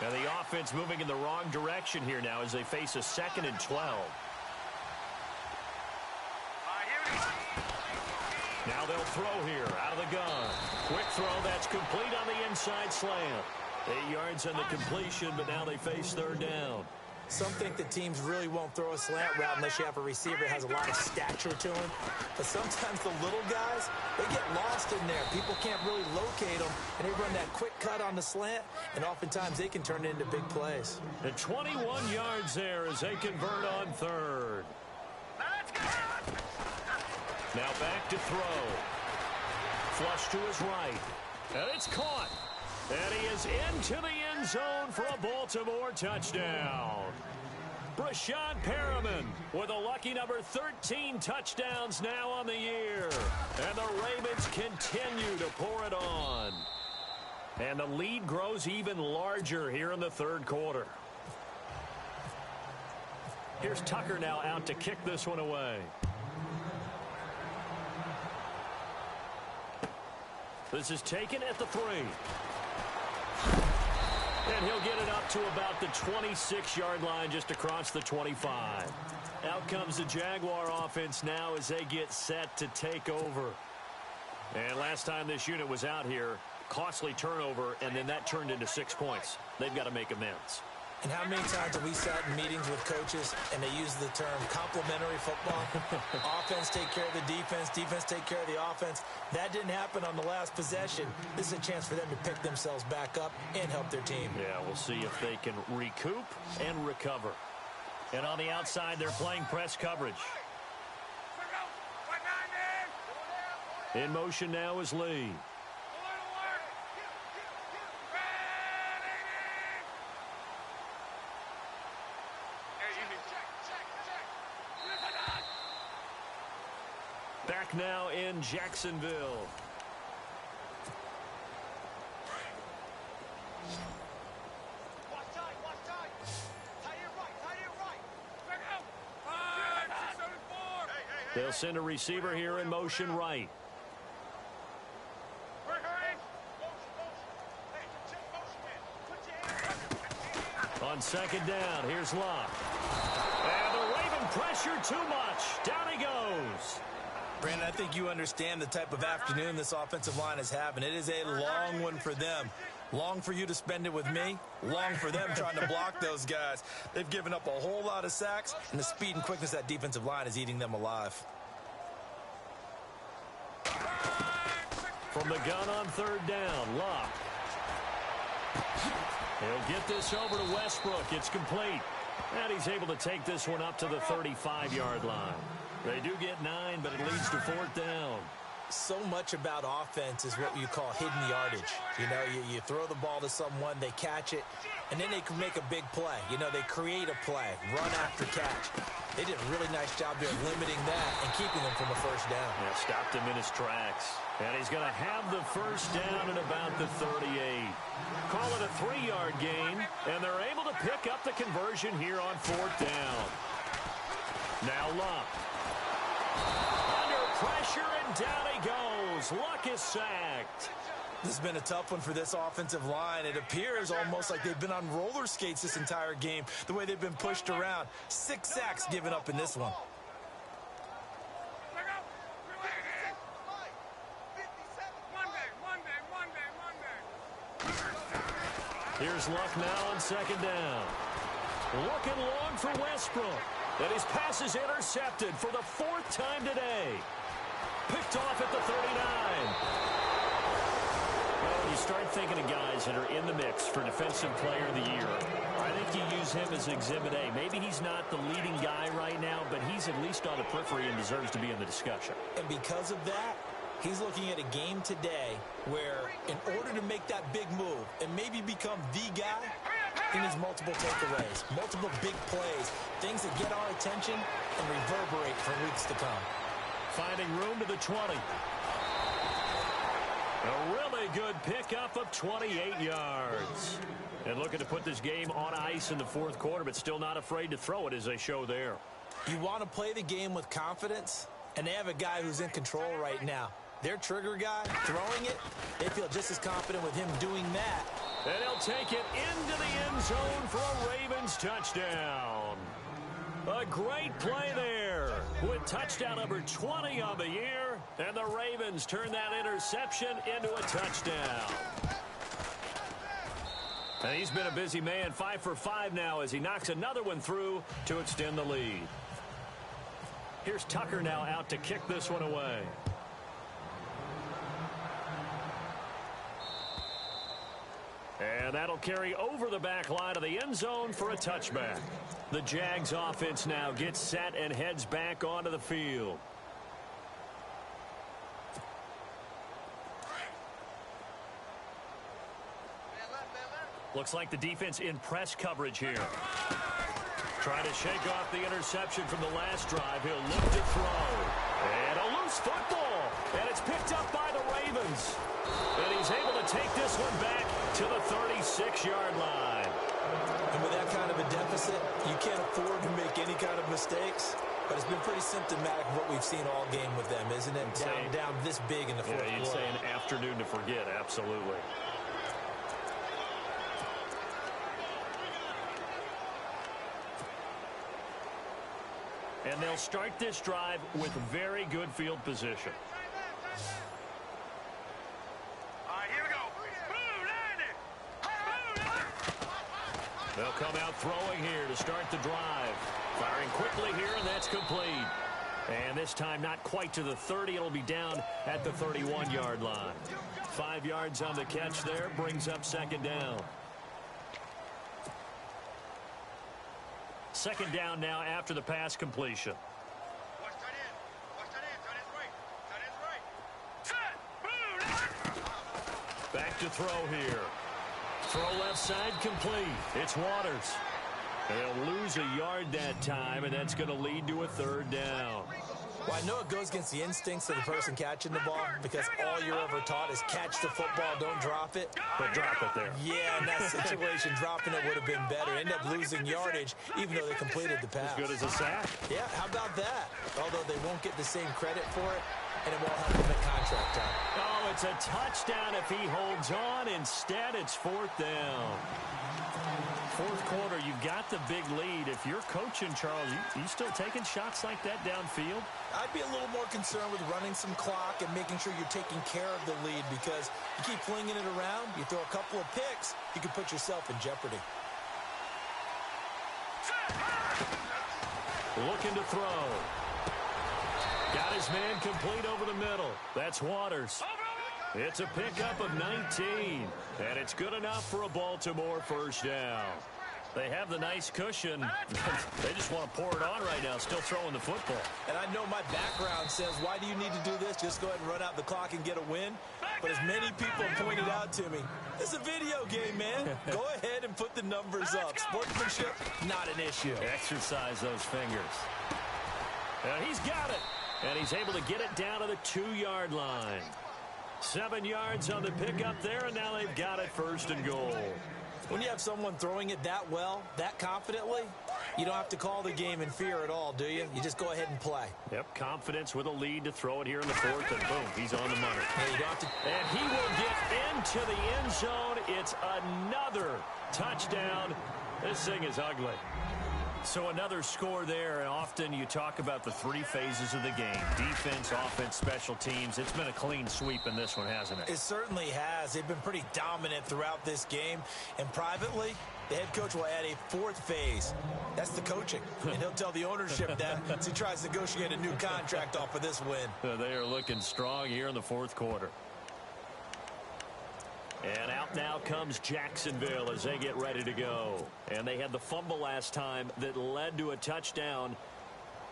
And the offense moving in the wrong direction here now as they face a 2nd and 12. Now they'll throw here out of the gun. Quick throw that's complete on the inside slant. 8 yards on the completion, but now they face 3rd down. Some think that teams really won't throw a slant route unless you have a receiver that has a lot of stature to him. But sometimes the little guys, they get lost in there. People can't really locate them, and they run that quick cut on the slant, and oftentimes they can turn it into big plays. The 21 yards there as they convert on third. Now back to throw. Flush to his right. And it's caught. And he is into the end zone for a Baltimore touchdown. Brashad Perriman with a lucky number 13 touchdowns now on the year. And the Ravens continue to pour it on. And the lead grows even larger here in the third quarter. Here's Tucker now out to kick this one away. This is taken at the 3. And he'll get it up to about the 26-yard line just across the 25. Out comes the Jaguar offense now as they get set to take over. And last time this unit was out here, costly turnover, and then that turned into 6 points. They've got to make amends. And how many times have we sat in meetings with coaches and they use the term complementary football? Offense take care of the defense, defense take care of the offense. That didn't happen on the last possession. This is a chance for them to pick themselves back up and help their team. Yeah, we'll see if they can recoup and recover. And on the outside, they're playing press coverage. In motion now is Lee. Back now in Jacksonville. They'll send a receiver here in motion right. On second down, here's Locke. And the Raven pressure too much. Down he goes. Brandon, I think you understand the type of afternoon this offensive line is having. It is a long one for them. Long for you to spend it with me. Long for them trying to block those guys. They've given up a whole lot of sacks, and the speed and quickness of that defensive line is eating them alive. From the gun on third down, Locke. He'll get this over to Westbrook. It's complete. And he's able to take this one up to the 35-yard line. They do get 9, but it leads to fourth down. So much about offense is what you call hidden yardage. You know, you throw the ball to someone, they catch it, and then they can make a big play. You know, they create a play, run after catch. They did a really nice job there limiting that and keeping them from a first down. Yeah, stopped him in his tracks. And he's going to have the first down at about the 38. Call it a 3-yard gain, and they're able to pick up the conversion here on fourth down. Now Luck. Under pressure, and down he goes. Luck is sacked. This has been a tough one for this offensive line. It appears almost like they've been on roller skates this entire game, the way they've been pushed around. 6 sacks given up in this one. Here's Luck now on second down. Looking long for Westbrook. And his pass is intercepted for the 4th time today. Picked off at the 39. Well, when you start thinking of guys that are in the mix for Defensive Player of the Year, I think you use him as Exhibit A. Maybe he's not the leading guy right now, but he's at least on the periphery and deserves to be in the discussion. And because of that, he's looking at a game today where in order to make that big move and maybe become the guy, he needs multiple takeaways, multiple big plays, things that get our attention and reverberate for weeks to come. Finding room to the 20. A really good pickup of 28 yards. And looking to put this game on ice in the 4th quarter, but still not afraid to throw it as they show there. You want to play the game with confidence, and they have a guy who's in control right now. Their trigger guy, throwing it, they feel just as confident with him doing that. And he'll take it into the end zone for a Ravens touchdown. A great play there with touchdown number 20 on the year. And the Ravens turn that interception into a touchdown. And he's been a busy man, 5 for 5 now as he knocks another one through to extend the lead. Here's Tucker now out to kick this one away. And that'll carry over the back line of the end zone for a touchback. The Jags offense now gets set and heads back onto the field. Looks like the defense in press coverage here. Trying to shake off the interception from the last drive. He'll look to throw. And a loose football. And it's picked up by the Ravens. And he's able to take this one back to the 36-yard line. And with that kind of a deficit, you can't afford to make any kind of mistakes. But it's been pretty symptomatic of what we've seen all game with them, isn't it? Down this big in the fourth quarter. Yeah, you'd say an afternoon to forget. Absolutely. And they'll start this drive with very good field position. All right, here we go. They'll come out throwing here to start the drive. Firing quickly here, and that's complete. And this time not quite to the 30. It'll be down at the 31-yard line. 5 yards on the catch there brings up second down. Second down now after the pass completion. Watch tight end. Watch tight end. Tight end's right. Tight end's right. Set. Boom. Back to throw here. Throw left side complete. It's Waters. They'll lose a yard that time, and that's going to lead to a third down. Well, I know it goes against the instincts of the person catching the ball because all you're ever taught is catch the football, don't drop it. But drop it there. Yeah, in that situation, dropping it would have been better. End up losing yardage, even though they completed the pass. As good as a sack. Yeah, how about that? Although they won't get the same credit for it, and it won't help them at contract time. Oh, it's a touchdown if he holds on. Instead, it's fourth down. Fourth quarter, you've got the big lead. If you're coaching, Charles, you still taking shots like that downfield? I'd be a little more concerned with running some clock and making sure you're taking care of the lead because you keep flinging it around, you throw a couple of picks, you can put yourself in jeopardy. Looking to throw. Got his man complete over the middle. That's Waters. It's a pickup of 19, and it's good enough for a Baltimore first down. They have the nice cushion. They just want to pour it on right now, still throwing the football. And I know my background says, why do you need to do this? Just go ahead and run out the clock and get a win. But as many people have pointed out to me, it's a video game, man. Go ahead and put the numbers up. Sportsmanship, not an issue. Exercise those fingers. And he's got it. And he's able to get it down to the 2-yard line. 7 yards on the pickup there, and now they've got it first and goal. When you have someone throwing it that well, that confidently, you don't have to call the game in fear at all, do you? You just go ahead and play. Yep, confidence with a lead to throw it here in the fourth, and boom, he's on the money. Yeah, you don't have to. And he will get into the end zone. It's another touchdown. This thing is ugly. So another score there, and often you talk about the 3 phases of the game. Defense, offense, special teams. It's been a clean sweep in this one, hasn't it? It certainly has. They've been pretty dominant throughout this game. And privately, the head coach will add a 4th phase. That's the coaching. And he'll tell the ownership that as he tries to negotiate a new contract off of this win. They are looking strong here in the fourth quarter. And out now comes Jacksonville as they get ready to go. And they had the fumble last time that led to a touchdown.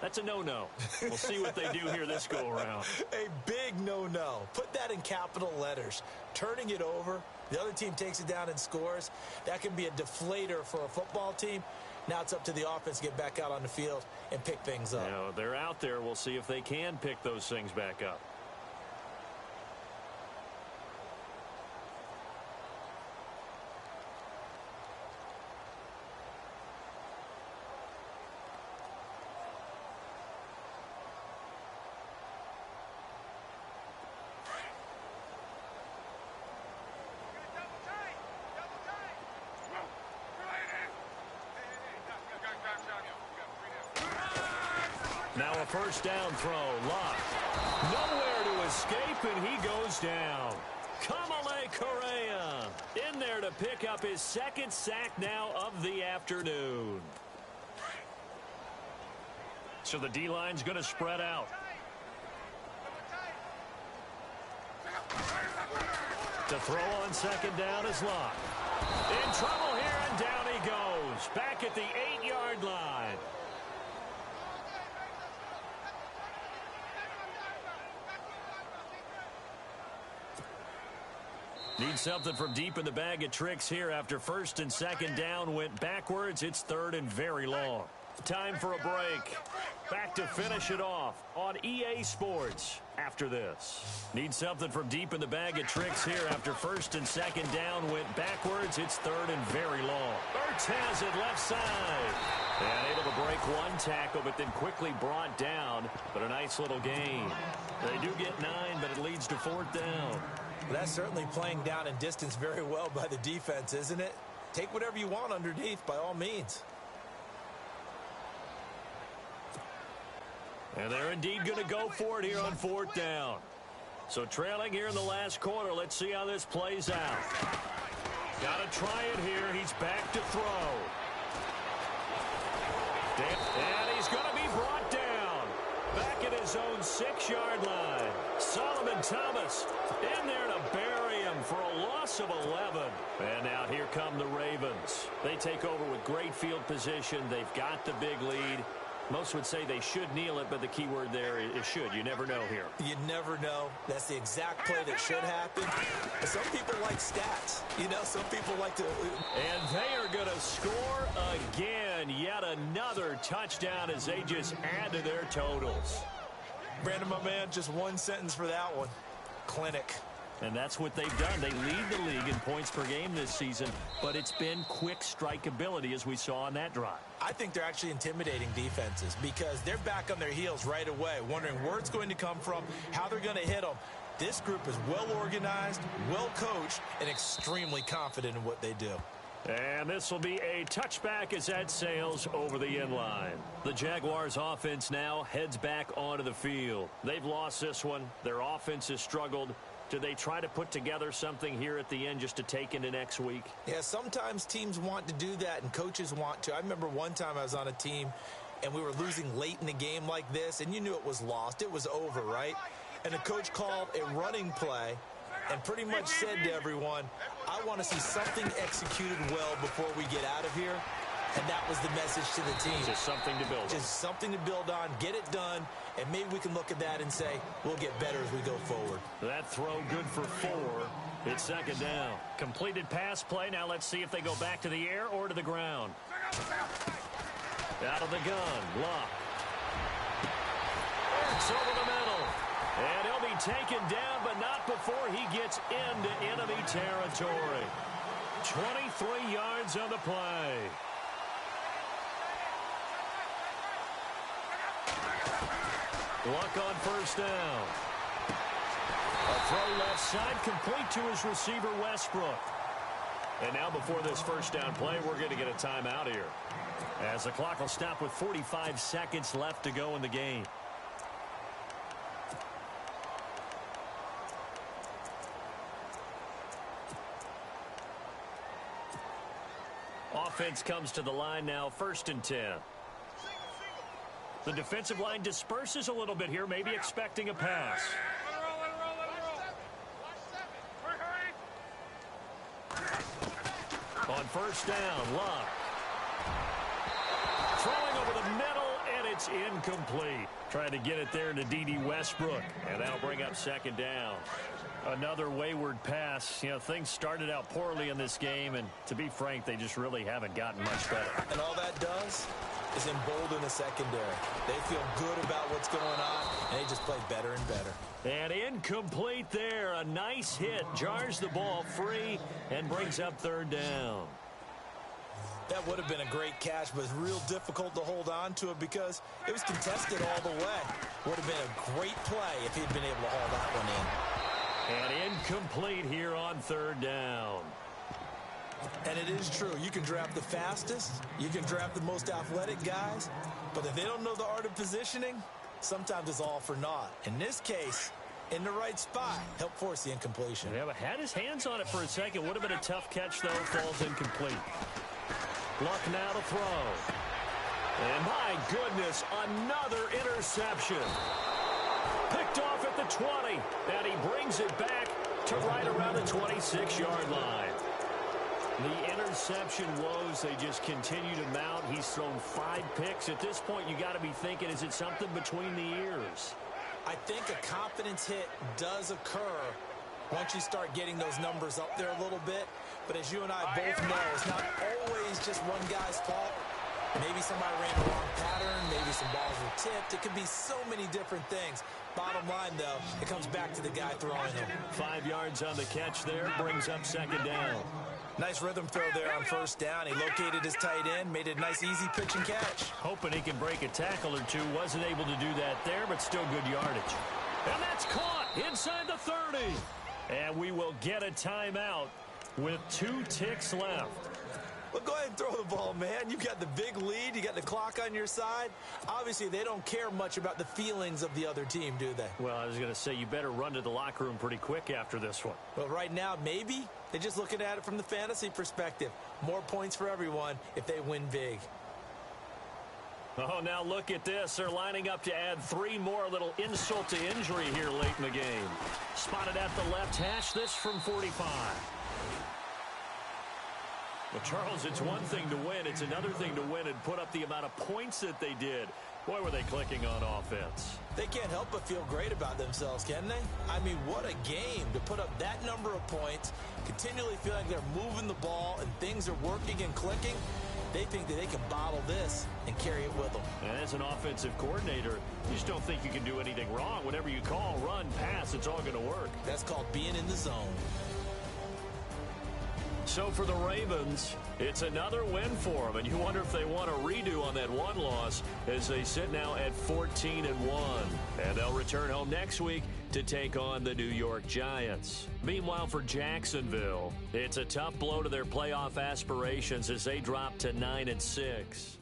That's a no-no. We'll see what they do here this go-around. A big no-no. Put that in capital letters. Turning it over, the other team takes it down and scores. That can be a deflator for a football team. Now it's up to the offense to get back out on the field and pick things up. You know, they're out there. We'll see if they can pick those things back up. Now a first down throw. Luck. Nowhere to escape, and he goes down. Kamale Correa in there to pick up his second sack now of the afternoon. So the D-line's going to spread out. To throw on second down is Locke. In trouble here, and down he goes. Back at the 8-yard line. Need something from deep in the bag of tricks here after first and second down went backwards. It's third and very long. Time for a break. Back to finish it off on EA Sports after this. Need something from deep in the bag of tricks here after first and second down went backwards. It's third and very long. Ertz has it left side. And able to break one tackle, but then quickly brought down. But a nice little gain. They do get 9, but it leads to fourth down. That's certainly playing down in distance very well by the defense, isn't it? Take whatever you want underneath, by all means. And they're indeed going to go for it here on fourth down. So trailing here in the last quarter. Let's see how this plays out. Got to try it here. He's back to throw. And he's going to be brought down. Back at his own 6-yard line. Solomon Thomas in there to bury him for a loss of 11. And now here come the Ravens. They take over with great field position. They've got the big lead. Most would say they should kneel it, but the key word there is should. You never know here. You never know. That's the exact play that should happen. Some people like stats. You know, some people like to... And they are going to score again. Yet another touchdown as they just add to their totals. Brandon, my man, just one sentence for that one. Clinic. And that's what they've done. They lead the league in points per game this season, but it's been quick strike ability as we saw on that drive. I think they're actually intimidating defenses because they're back on their heels right away, wondering where it's going to come from, how they're going to hit them. This group is well organized, well coached, and extremely confident in what they do. And this will be a touchback as that sails over the end line. The Jaguars offense now heads back onto the field. They've lost this one. Their offense has struggled. Do they try to put together something here at the end just to take into next week? Yeah, sometimes teams want to do that and coaches want to. I remember one time I was on a team and we were losing late in the game like this, and you knew it was lost. It was over, right? And the coach called a running play and pretty much said to everyone, I want to see something executed well before we get out of here. And that was the message to the team. Just something to build on. Just something to build on, get it done, and maybe we can look at that and say, we'll get better as we go forward. That throw good for 4. It's second down. Completed pass play. Now let's see if they go back to the air or to the ground. Out of the gun. Locke. It's over the middle. And he'll be taken down, but not before he gets into enemy territory. 23 yards on the play. Luck on first down. A throw left side complete to his receiver, Westbrook. And now before this first down play, we're going to get a timeout here, as the clock will stop with 45 seconds left to go in the game. Offense comes to the line now, 1st and 10. The defensive line disperses a little bit here, maybe expecting a pass. On first down, Locke. Throwing over the middle, and it's incomplete. Trying to get it there to D.D. Westbrook, and that'll bring up second down. Another wayward pass. You know, things started out poorly in this game, and to be frank, they just really haven't gotten much better. And all that does is embolden the secondary. They feel good about what's going on, and they just play better and better. And incomplete there. A nice hit. Jars the ball free and brings up third down. That would have been a great catch, but it's real difficult to hold on to it because it was contested all the way. Would have been a great play if he'd been able to haul that one in. And incomplete here on third down. And it is true. You can draft the fastest. You can draft the most athletic guys. But if they don't know the art of positioning, sometimes it's all for naught. In this case, in the right spot. Help force the incompletion. Yeah, but had his hands on it for a second. Would have been a tough catch, though. Falls incomplete. Luck now to throw. And my goodness, another interception. Picked off at the 20. And he brings it back to right around the 26-yard line. The interception woes, they just continue to mount. He's thrown 5 picks. At this point, you got to be thinking, is it something between the ears? I think a confidence hit does occur once you start getting those numbers up there a little bit. But as you and I both know, it's not always just one guy's fault. Maybe somebody ran the wrong pattern. Maybe some balls were tipped. It could be so many different things. Bottom line, though, it comes back to the guy throwing them. 5 yards on the catch there. Brings up second down. Nice rhythm throw there on first down. He located his tight end, made it a nice, easy pitch and catch. Hoping he can break a tackle or two. Wasn't able to do that there, but still good yardage. And that's caught inside the 30. And we will get a timeout with 2 ticks left. Well, go ahead and throw the ball, man. You've got the big lead. You got the clock on your side. Obviously, they don't care much about the feelings of the other team, do they? Well, I was going to say, you better run to the locker room pretty quick after this one. Well, right now, maybe. They're just looking at it from the fantasy perspective. More points for everyone if they win big. Oh, now look at this. They're lining up to add 3 more. Little insult to injury here late in the game. Spotted at the left hash. This from 45. Well, Charles, it's one thing to win. It's another thing to win and put up the amount of points that they did. Boy, were they clicking on offense. They can't help but feel great about themselves, can they? I mean, what a game to put up that number of points, continually feel like they're moving the ball and things are working and clicking. They think that they can bottle this and carry it with them. And as an offensive coordinator, you just don't think you can do anything wrong. Whatever you call, run, pass, it's all going to work. That's called being in the zone. So for the Ravens, it's another win for them, and you wonder if they want a redo on that one loss as they sit now at 14-1. And they'll return home next week to take on the New York Giants. Meanwhile, for Jacksonville, it's a tough blow to their playoff aspirations as they drop to 9-6.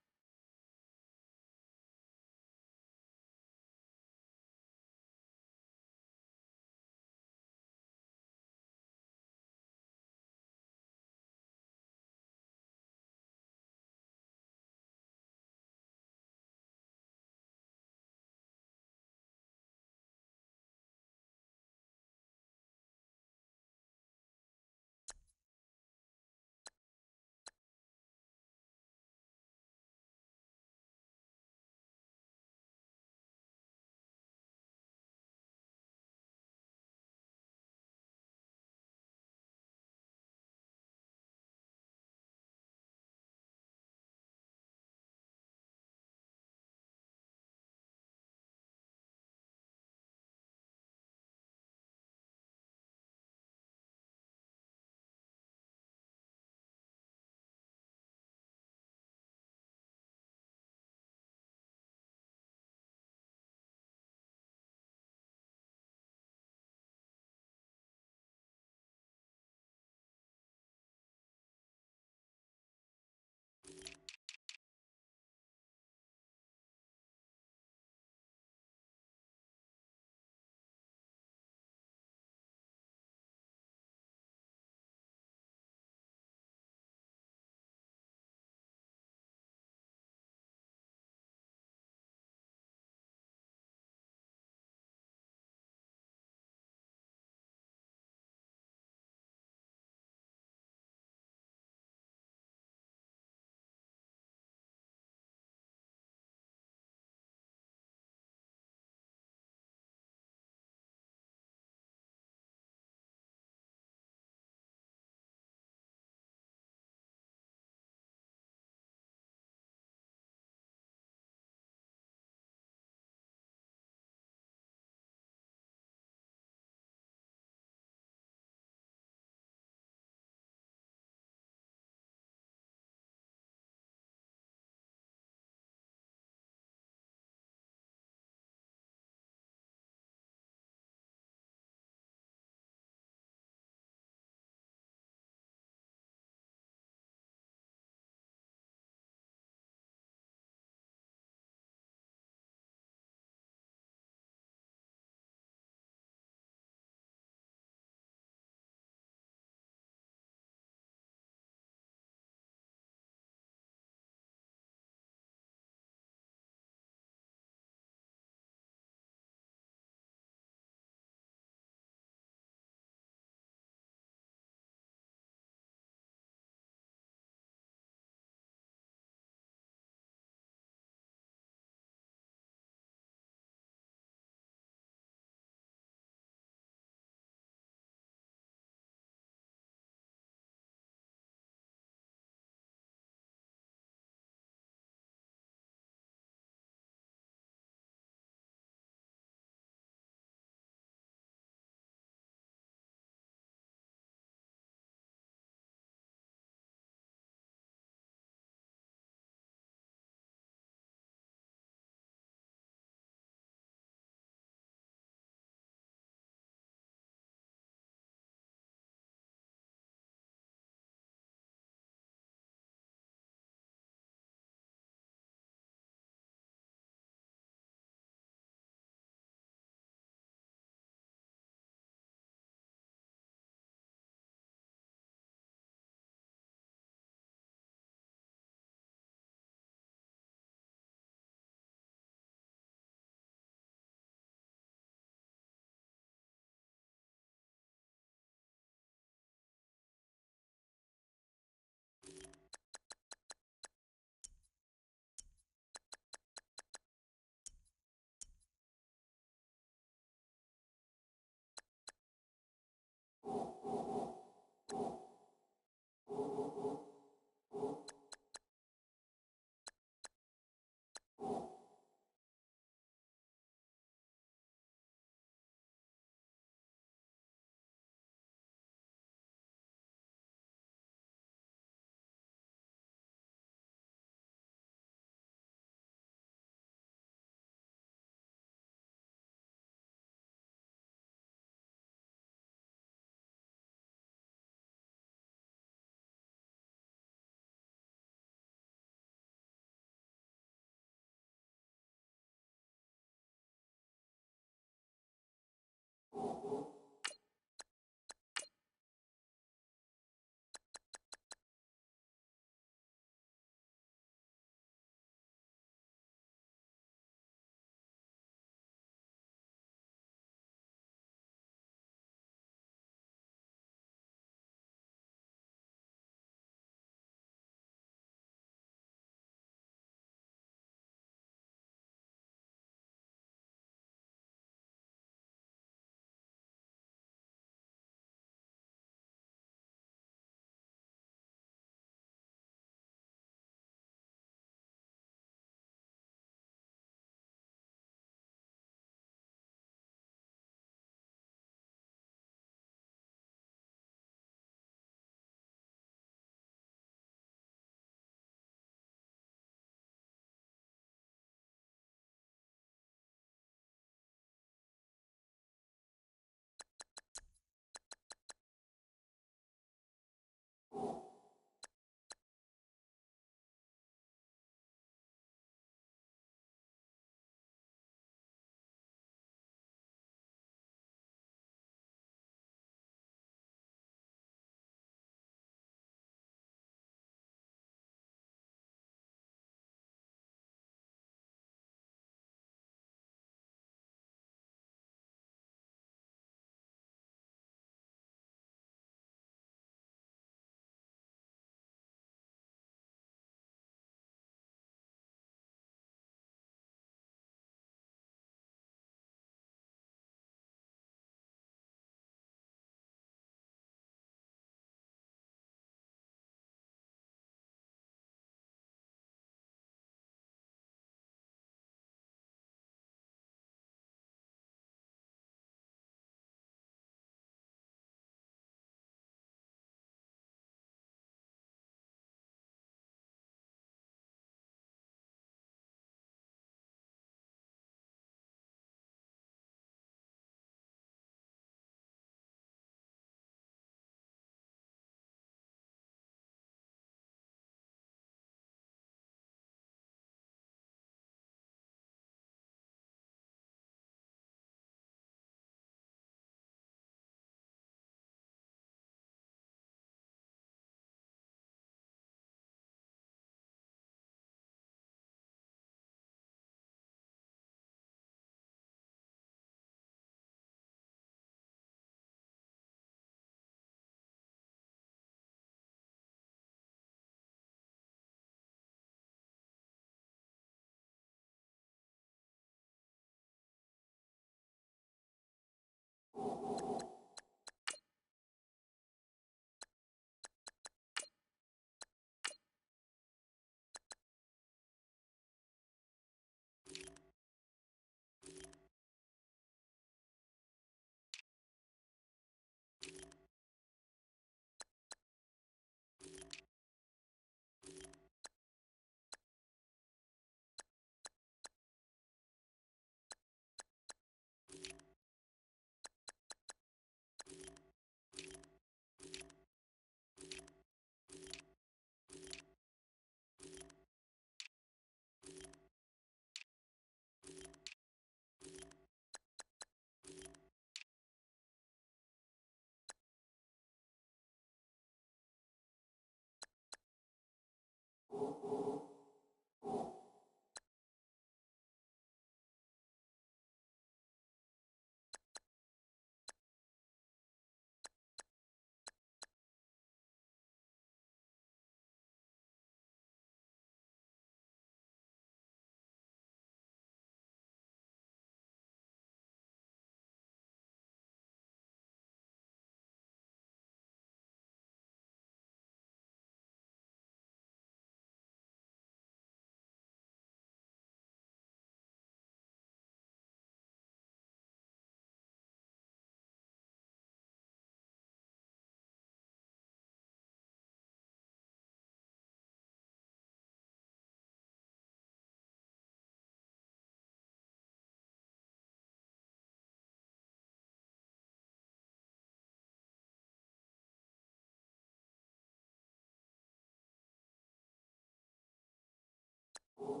You